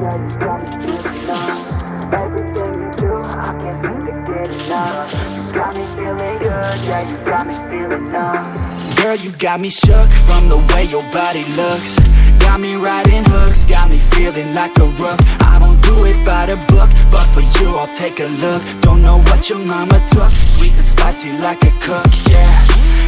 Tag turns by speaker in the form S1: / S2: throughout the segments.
S1: Everything you do, I can't seem to get enough. You got me feeling good, yeah, you got me feeling numb.
S2: Girl, you got me shook from the way your body looks. Got me riding hooks, got me feeling like a rook. I don't do it by the book, but for you I'll take a look. Don't know what your mama took, sweet and spicy like a cook, yeah.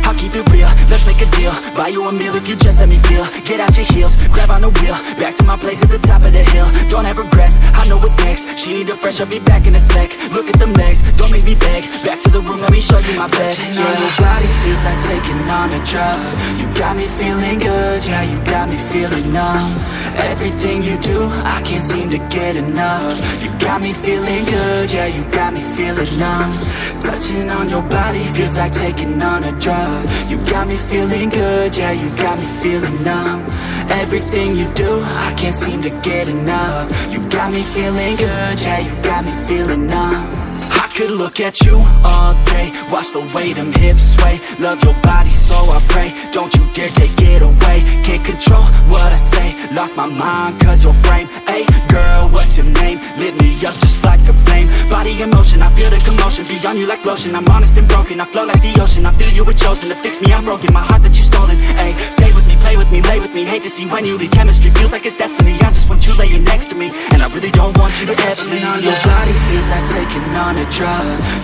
S2: I'll keep it real, let's make a deal. Buy you a meal if you just let me feel. Get out your heels, grab on the wheel. Back to my place at the top of the hill. Don't have regrets, I know what's next. She need a fresh, I'll be back in a sec. Look at them legs, don't make me beg. Back to the room, let me show you my bed. Touching on your body feels like taking on a drug. You got me feeling good, yeah, you got me feeling numb. Everything you do, I can't seem to get enough. You got me feeling good, yeah, you got me feeling numb. Touching on your body feels like taking on a drug. You got me feeling good, yeah, you got me feeling numb. Everything you do, I can't seem to get enough. You got me feeling good, yeah, you got me feeling numb. I could look at you all day, watch the way them hips sway. Love your body so I pray, don't you dare take it away. Can't control what I say, lost my mind cause your frame. Hey girl, what's your name? Lit me up just like a flame. Body in motion, I feel the commotion. Beyond you like lotion, I'm honest and broken. I flow like the ocean, I feel you were chosen to fix me, I'm broken. My heart that you stolen, hey. Stay with me, play with me, lay with me. Hate to see when you leave, chemistry feels like it's destiny. I just want you laying next to me, and I really don't want you to ever leave. On your body feels like taking on a drug.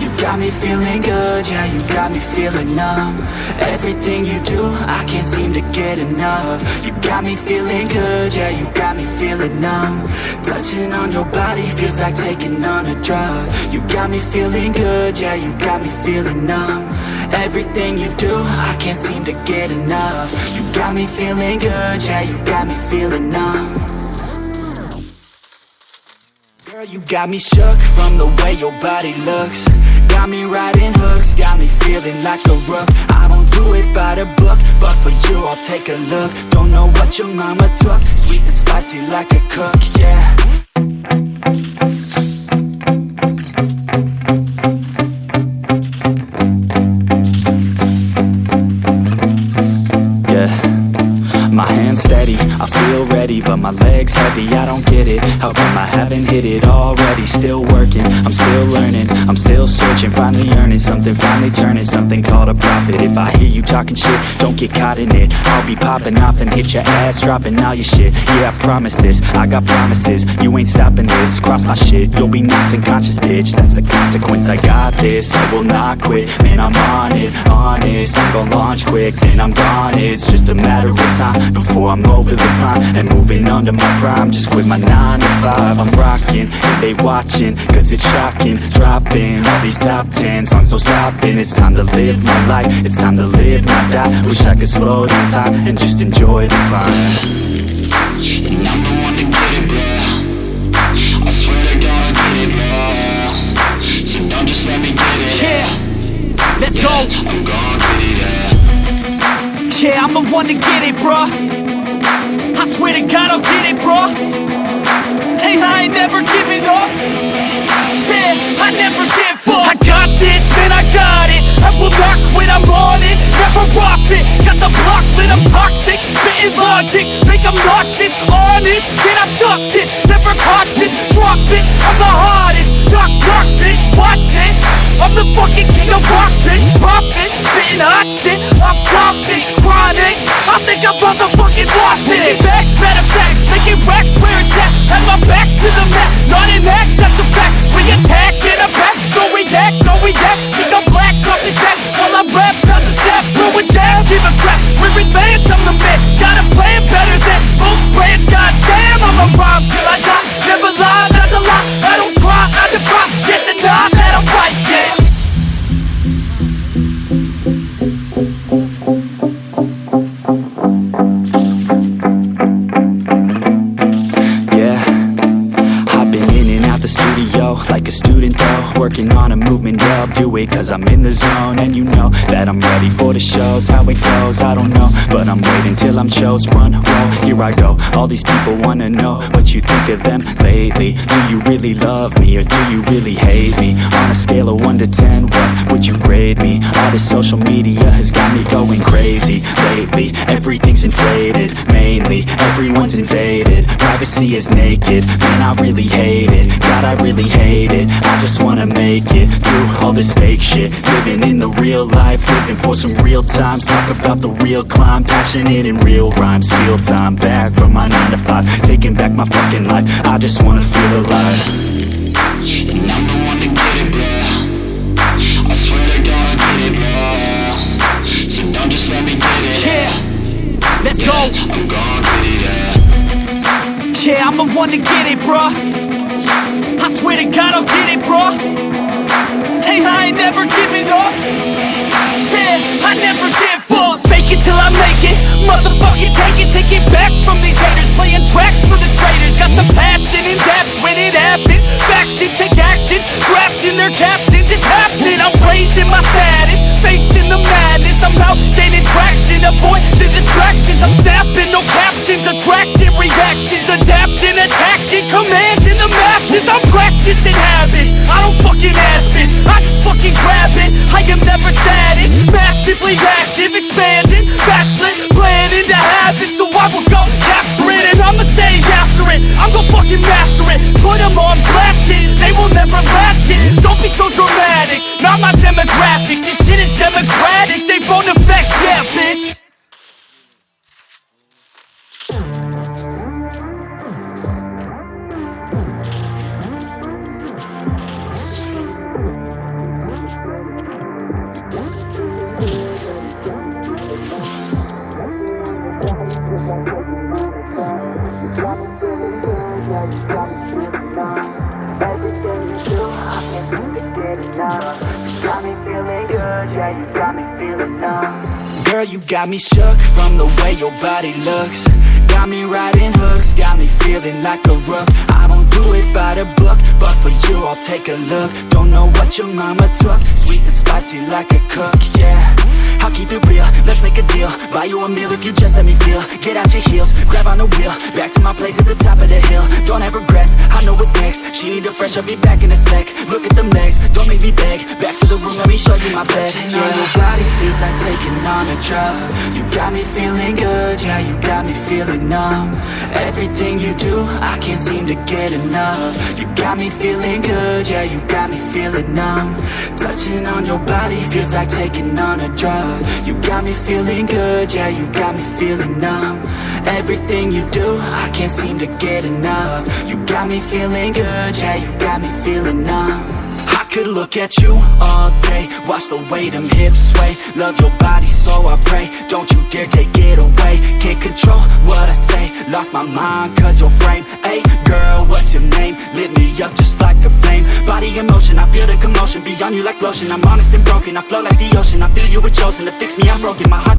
S2: You got me feeling good, yeah, you got me feeling numb. Everything you do, I can't seem to get enough. You got me feeling good, yeah, you got me feeling numb. Touching on your body feels like taking on a drug. You got me feeling good, yeah, you got me feeling numb. Everything you do, I can't seem to get enough. You got me feeling good, yeah, you got me feeling numb. Girl, you got me shook from the way your body looks. Got me riding hooks, got me feeling like a rook. I don't do it by the book, but for you I'll take a look. Don't know what your mama took, sweet and spicy like a cook, yeah. My hands steady, I feel ready, but my legs heavy, I don't get it. How come I haven't hit it already? Still working, I'm still learning, I'm still searching. Finally earning something, finally turning something called a profit. If I hear you talking shit, don't get caught in it. I'll be popping off and hit your ass, dropping all your shit. Yeah, I promise this, I got promises. You ain't stopping this, cross my shit, you'll be knocked unconscious, bitch. That's the consequence, I got this, I will not quit. Man, I'm on it, honest, I'm gon' launch quick, then I'm gone. It's just a matter of time before I'm over the climb and moving under my prime. Just quit my 9 to 5, I'm rocking, and they watching, cause it's shocking. Dropping all these top 10 songs, no stopping. It's time to live my life, it's time to live, not die. Wish I could slow down time and just enjoy the climb.
S3: And I'm the one to get it, bro. I swear to God I'll get it, bro. So don't just let me get it.
S2: Yeah, let's go.
S3: I'm gon' get it, yeah.
S2: Yeah, I'm the one to get it, bruh. I swear to God I'll get it, bruh. Hey, I ain't never giving up. Yeah, I never give up. I got this, man, I got it. I will not quit, I'm on it. Never off it. Got the block lit, I'm toxic. Spitting logic, make them nauseous. Honest, can I stop this? Never cautious, drop it. I'm the hardest. Knock, knock, bitch, watch it. I'm the fucking king of rock, bitch. Profit, spitting hot shit. Off topic, chronic. I think I'm motherfucking lost it. Making back, matter of fact, making racks where it's at. Have my back to the mat, not an act, that's a fact. We attack in a back, don't react, no react. Think I'm black, off his back. While I rap, not to step, throw a jab, give a crap. We're advanced, I'm the man. Got a plan better than most brands. Goddamn, I'm a rhyme till I die. Never lie, that's a lie. I don't try, I defy. Get the nod that I'm right, yeah. Yeah, I've been in and out the studio, like a student though, working on a movement, yeah, I'll do it cause I'm in the zone. And you know that I'm ready for the shows, how it goes, I don't know, but I'm waiting till I'm chose. Front row, here I go, all these people wanna know what you think of them lately. Do you really love me, or do you really hate me? On a scale of 1 to 10, what would you grade me? All this social media has got me going crazy lately. Everything's inflated, mainly, everyone's invaded. Privacy is naked, man, I really hate it. God, I really hate it. I just wanna make it through all this fake shit. Living in the real life, living for some real times. Talk about the real climb, passionate in real rhymes. Steal time back from my 9 to 5, taking back my fucking life. I just wanna feel alive.
S3: And I'm the one to get it, bro. I swear to God I get it, bro. So don't just let me get it.
S2: Yeah, let's go.
S3: I'm gonna get it,
S2: Yeah, I'm the one to get it, bruh. I swear to God I'll get it, bruh. Hey, I ain't never giving up. Yeah, I never give up. Fake it till I make it. Motherfucking take it back from these haters. Playing tracks for the traitors. Got the passion in depths when it happens. Factions take actions, drafting their captains. It's happening. I'm raising my status, facing the madness. I'm out gaining traction, avoid the distractions. I'm snapping, no captions, attracting reactions, adapting, attacking, commanding the masses. I'm practicing habits, I don't fucking ask it, I just fucking grab it. I am never static, massively active, expanding, backslid, planning to have it. So I will go capture it, and I'ma stay after it. I'm gon' fucking master it, put them on blast it. They will never last it, don't be so dramatic. Not my demographic, this shit is democratic. They phone effects, yeah bitch.
S1: Everything you do, I can't seem to get enough. You got me feeling good, yeah, you got me feeling numb.
S2: Girl, you got me shook from the way your body looks. Got me riding hooks, got me feeling like a rook. I don't do it by the book, but for you I'll take a look. Don't know what your mama took, sweet and spicy like a cook, yeah. I'll keep it real, let's make a deal. Buy you a meal if you just let me feel. Get out your heels, grab on the wheel. Back to my place at the top of the hill. Don't have regrets, I know what's next. She need a fresh, I'll be back in a sec. Look at them legs, don't make me beg. Back to the room, let me show you my bed. Touching on your body feels like taking on a drug. You got me feeling good, yeah, you got me feeling numb. Everything you do, I can't seem to get enough. You got me feeling good, yeah, you got me feeling numb. Touching on your body feels like taking on a drug. You got me feeling good, yeah, you got me feeling numb. Everything you do, I can't seem to get enough. You got me feeling good, yeah, you got me feeling numb. I could look at you all day, watch the way them hips sway. Love your body, so I pray, don't you dare take it away. Can't control what I say, lost my mind cause your frame. Hey girl, what's your name? Lit me up just like a flame. Body in motion, I feel the commotion, be on you like lotion. I'm honest and broken, I flow like the ocean. I feel you were chosen to fix me, I'm broken. My heart